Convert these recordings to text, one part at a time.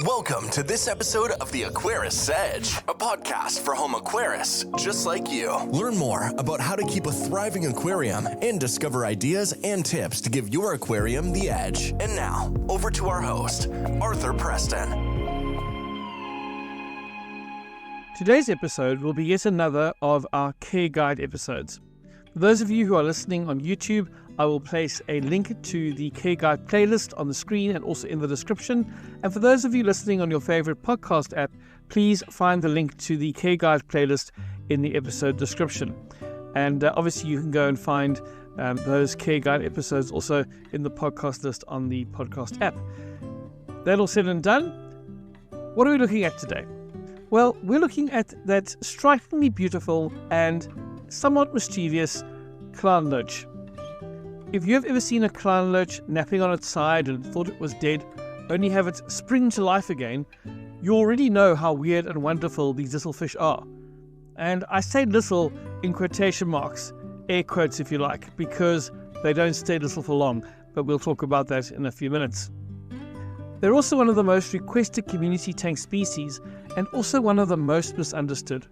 Welcome to this episode of The Aquarist's Edge, a podcast for home aquarists just like you. Learn more about how to keep a thriving aquarium and discover ideas and tips to give your aquarium the edge. And now, over to our host, Arthur Preston. Today's episode will be yet another of our Care Guide episodes. For those of you who are listening on YouTube, I will place a link to the Care Guide playlist on the screen and also in the description. And for those of you listening on your favorite podcast app, please find the link to the Care Guide playlist in the episode description. And obviously you can go and find those Care Guide episodes also in the podcast list on the podcast app. That all said and done, what are we looking at today? Well, we're looking at that strikingly beautiful and somewhat mischievous clown loach. If you have ever seen a clown loach napping on its side and thought it was dead, only have it spring to life again, you already know how weird and wonderful these little fish are. And I say little in quotation marks, air quotes if you like, because they don't stay little for long, but we'll talk about that in a few minutes. They're also one of the most requested community tank species and also one of the most misunderstood.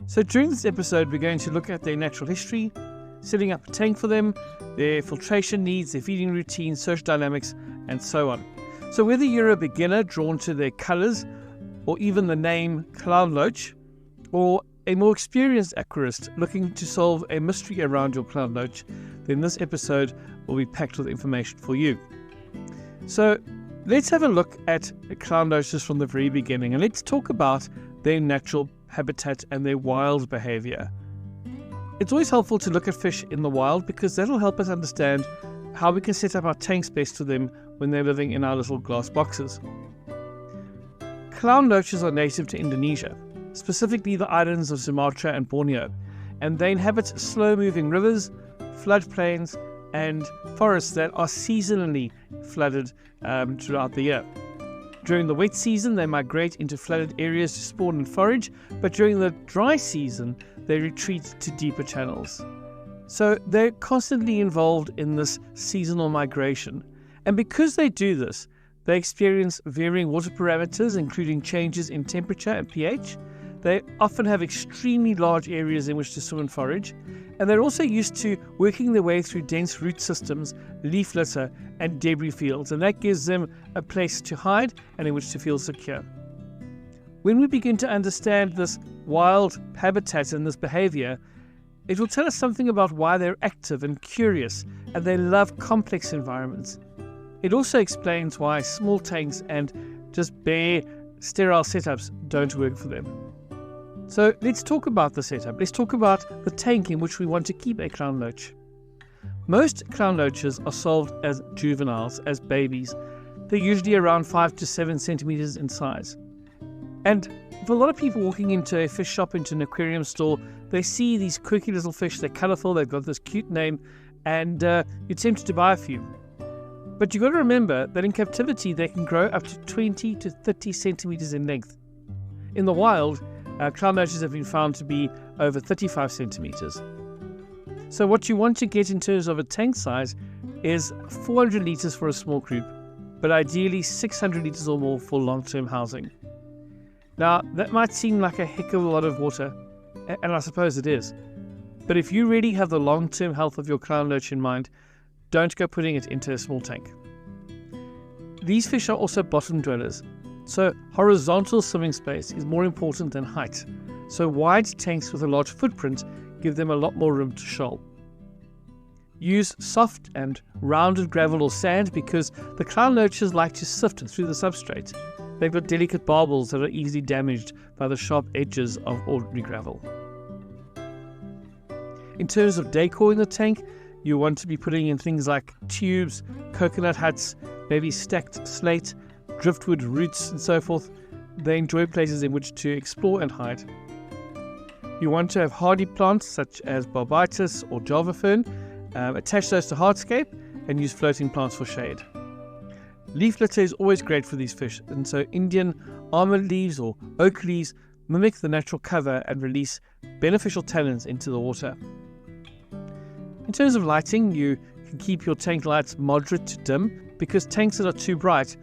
So during this episode, we're going to look at their natural history, setting up a tank for them, their filtration needs, their feeding routines, social dynamics, and so on. So whether you're a beginner drawn to their colours, or even the name Clown Loach, or a more experienced aquarist looking to solve a mystery around your clown loach, then this episode will be packed with information for you. So let's have a look at the clown loaches from the very beginning, and let's talk about their natural habitat and their wild behaviour. It's always helpful to look at fish in the wild because that'll help us understand how we can set up our tanks best for them when they're living in our little glass boxes. Clown loaches are native to Indonesia, specifically the islands of Sumatra and Borneo, and they inhabit slow-moving rivers, floodplains, and forests that are seasonally flooded throughout the year. During the wet season, they migrate into flooded areas to spawn and forage, but during the dry season, they retreat to deeper channels. So they're constantly involved in this seasonal migration. And because they do this, they experience varying water parameters, including changes in temperature and pH. They often have extremely large areas in which to swim and forage. And they're also used to working their way through dense root systems, leaf litter, and debris fields. And that gives them a place to hide and in which to feel secure. When we begin to understand this wild habitat and this behavior, it will tell us something about why they're active and curious, and they love complex environments. It also explains why small tanks and just bare, sterile setups don't work for them. So let's talk about the setup. Let's talk about the tank in which we want to keep a clown loach. Most clown loaches are sold as juveniles, as babies. They're usually around 5 to 7 centimeters in size. And for a lot of people walking into a fish shop, into an aquarium store, they see these quirky little fish, they're colourful, they've got this cute name, and you're tempted to buy a few. But you've got to remember that in captivity they can grow up to 20 to 30 centimeters in length. In the wild, clown loaches have been found to be over 35 centimeters. So what you want to get in terms of a tank size is 400 litres for a small group, but ideally 600 litres or more for long-term housing. Now, that might seem like a heck of a lot of water, and I suppose it is. But if you really have the long-term health of your clown loach in mind, don't go putting it into a small tank. These fish are also bottom dwellers, so horizontal swimming space is more important than height. So wide tanks with a large footprint give them a lot more room to shoal. Use soft and rounded gravel or sand because the clown loaches like to sift through the substrate. They've got delicate barbels that are easily damaged by the sharp edges of ordinary gravel. In terms of decor in the tank, you want to be putting in things like tubes, coconut huts, maybe stacked slate, driftwood roots and so forth. They enjoy places in which to explore and hide. You want to have hardy plants such as barbitus or java fern, attach those to hardscape and use floating plants for shade. Leaf litter is always great for these fish, and so Indian almond leaves or oak leaves mimic the natural cover and release beneficial tannins into the water. In terms of lighting, you can keep your tank lights moderate to dim because tanks that are too bright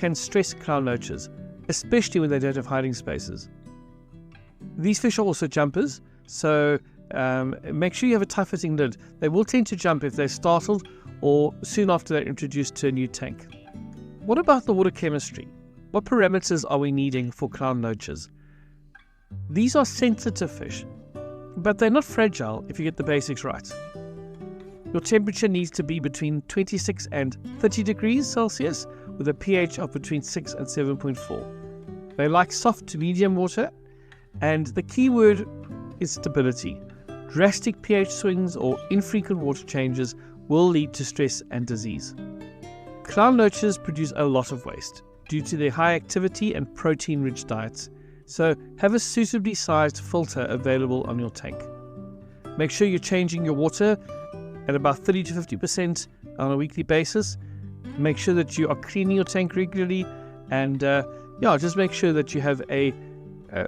can stress clown loaches, especially when they don't have hiding spaces. These fish are also jumpers, so make sure you have a tight-fitting lid. They will tend to jump if they're startled or soon after they're introduced to a new tank. What about the water chemistry? What parameters are we needing for clown loaches? These are sensitive fish, but they're not fragile if you get the basics right. Your temperature needs to be between 26 and 30 degrees Celsius with a pH of between 6 and 7.4. They like soft to medium water, and the key word is stability. Drastic pH swings or infrequent water changes will lead to stress and disease. Clown loaches produce a lot of waste due to their high activity and protein-rich diets, so have a suitably sized filter available on your tank. Make sure you're changing your water at about 30 to 50% on a weekly basis. Make sure that you are cleaning your tank regularly, and just make sure that you have an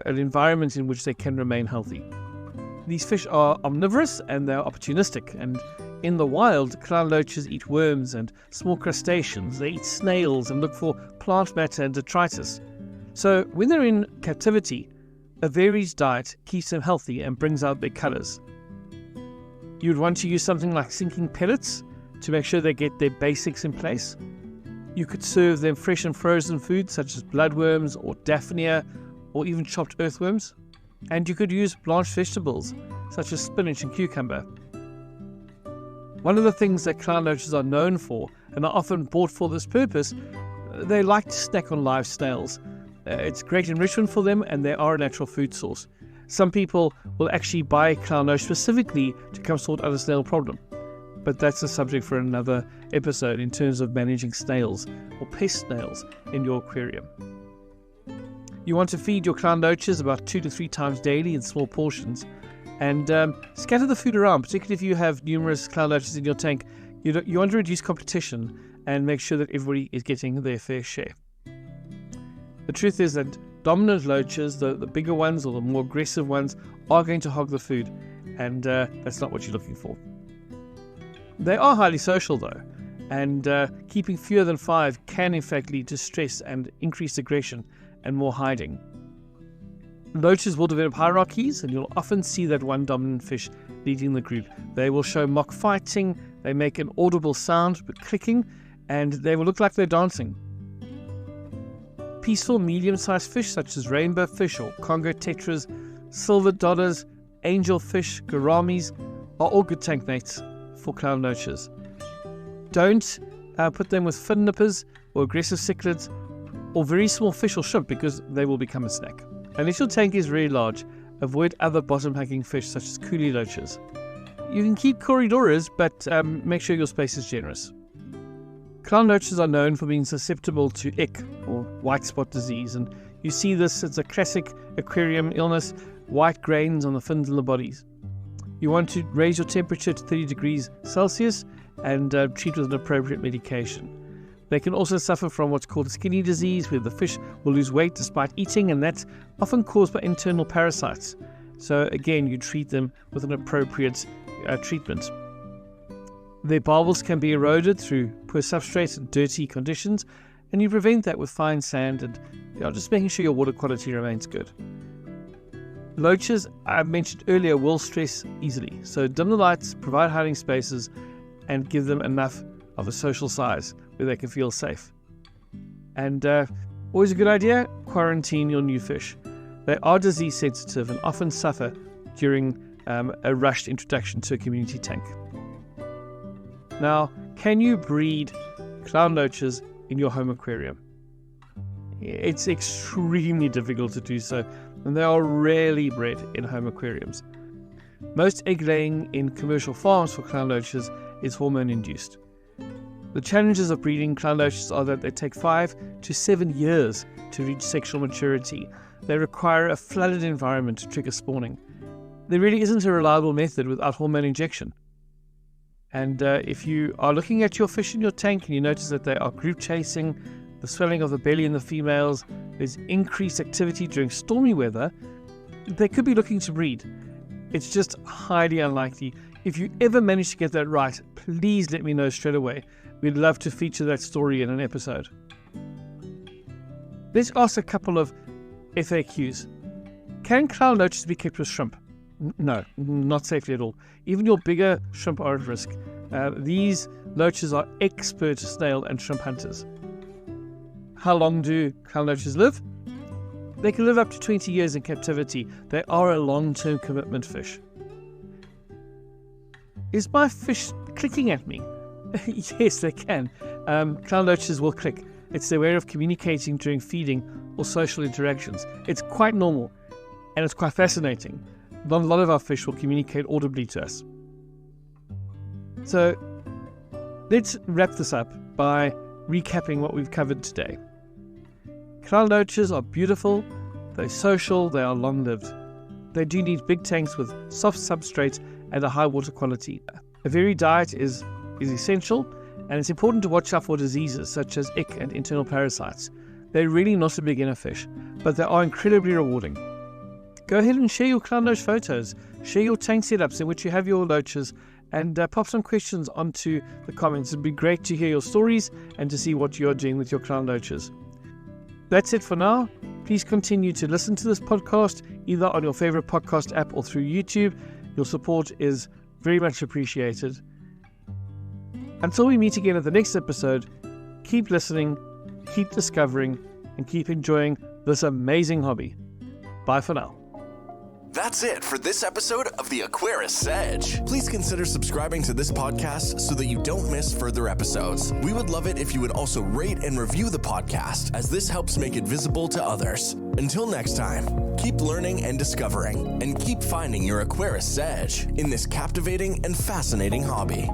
environment in which they can remain healthy. These fish are omnivorous and they're opportunistic, and in the wild, clown loaches eat worms and small crustaceans. They eat snails and look for plant matter and detritus. So when they're in captivity, a varied diet keeps them healthy and brings out their colours. You'd want to use something like sinking pellets to make sure they get their basics in place. You could serve them fresh and frozen foods such as bloodworms or daphnia or even chopped earthworms. And you could use blanched vegetables such as spinach and cucumber. One of the things that clown loaches are known for and are often bought for this purpose, they like to snack on live snails. It's great enrichment for them, and they are a natural food source. Some people will actually buy clown loach specifically to come sort out a snail problem, but that's a subject for another episode in terms of managing snails or pest snails in your aquarium. You want to feed your clown loaches about 2 to 3 times daily in small portions, and scatter the food around, particularly if you have numerous clown loaches in your tank. You want to reduce competition and make sure that everybody is getting their fair share. The truth is that dominant loaches, the bigger ones or the more aggressive ones, are going to hog the food, and that's not what you're looking for. They are highly social though, and keeping fewer than 5 can in fact lead to stress and increased aggression and more hiding. Loaches will develop hierarchies, and you'll often see that one dominant fish leading the group. They will show mock fighting, they make an audible sound with clicking, and they will look like they're dancing. Peaceful medium-sized fish such as rainbow fish or Congo tetras, silver dollars, angelfish, gouramis are all good tank mates for clown loaches. Don't put them with fin nippers or aggressive cichlids or very small fish or shrimp, because they will become a snack. Unless your tank is very large, avoid other bottom-hacking fish such as coolie loaches. You can keep corridoras, but make sure your space is generous. Clown loaches are known for being susceptible to ick, or white spot disease, and you see this as a classic aquarium illness, white grains on the fins and the bodies. You want to raise your temperature to 30 degrees Celsius and treat with an appropriate medication. They can also suffer from what's called skinny disease, where the fish will lose weight despite eating, and that's often caused by internal parasites. So again, you treat them with an appropriate treatment. Their barbels can be eroded through poor substrate and dirty conditions, and you prevent that with fine sand and just making sure your water quality remains good. Loaches, I mentioned earlier, will stress easily, so dim the lights, provide hiding spaces, and give them enough of a social size where they can feel safe. And always a good idea, quarantine your new fish. They are disease sensitive and often suffer during a rushed introduction to a community tank. Now, can you breed clown loaches in your home aquarium? It's extremely difficult to do so, and they are rarely bred in home aquariums. Most egg laying in commercial farms for clown loaches is hormone induced. The challenges of breeding clown loaches are that they take 5 to 7 years to reach sexual maturity. They require a flooded environment to trigger spawning. There really isn't a reliable method without hormone injection. And if you are looking at your fish in your tank and you notice that they are group chasing, the swelling of the belly in the females, there's increased activity during stormy weather, they could be looking to breed. It's just highly unlikely. If you ever manage to get that right, please let me know straight away. We'd love to feature that story in an episode. Let's ask a couple of FAQs. Can clown loaches be kept with shrimp? No, not safely at all. Even your bigger shrimp are at risk. These loaches are expert snail and shrimp hunters. How long do clown loaches live? They can live up to 20 years in captivity. They are a long-term commitment fish. Is my fish clicking at me? Yes, they can. Clown loaches will click. It's their way of communicating during feeding or social interactions. It's quite normal, and it's quite fascinating. Not a lot of our fish will communicate audibly to us. So, let's wrap this up by recapping what we've covered today. Clown loaches are beautiful, they're social, they are long-lived. They do need big tanks with soft substrate and a high water quality. A varied diet is essential, and it's important to watch out for diseases such as ick and internal parasites. They're really not a beginner fish, but they are incredibly rewarding. Go ahead and share your clown loach photos, share your tank setups in which you have your loaches, and pop some questions onto the comments. It'd be great to hear your stories and to see what you're doing with your clown loaches. That's it for now. Please continue to listen to this podcast either on your favorite podcast app or through YouTube. Your support is very much appreciated. Until we meet again at the next episode, keep listening, keep discovering, and keep enjoying this amazing hobby. Bye for now. That's it for this episode of the Aquarius Sedge. Please consider subscribing to this podcast so that you don't miss further episodes. We would love it if you would also rate and review the podcast, as this helps make it visible to others. Until next time, keep learning and discovering, and keep finding your Aquarius Sedge in this captivating and fascinating hobby.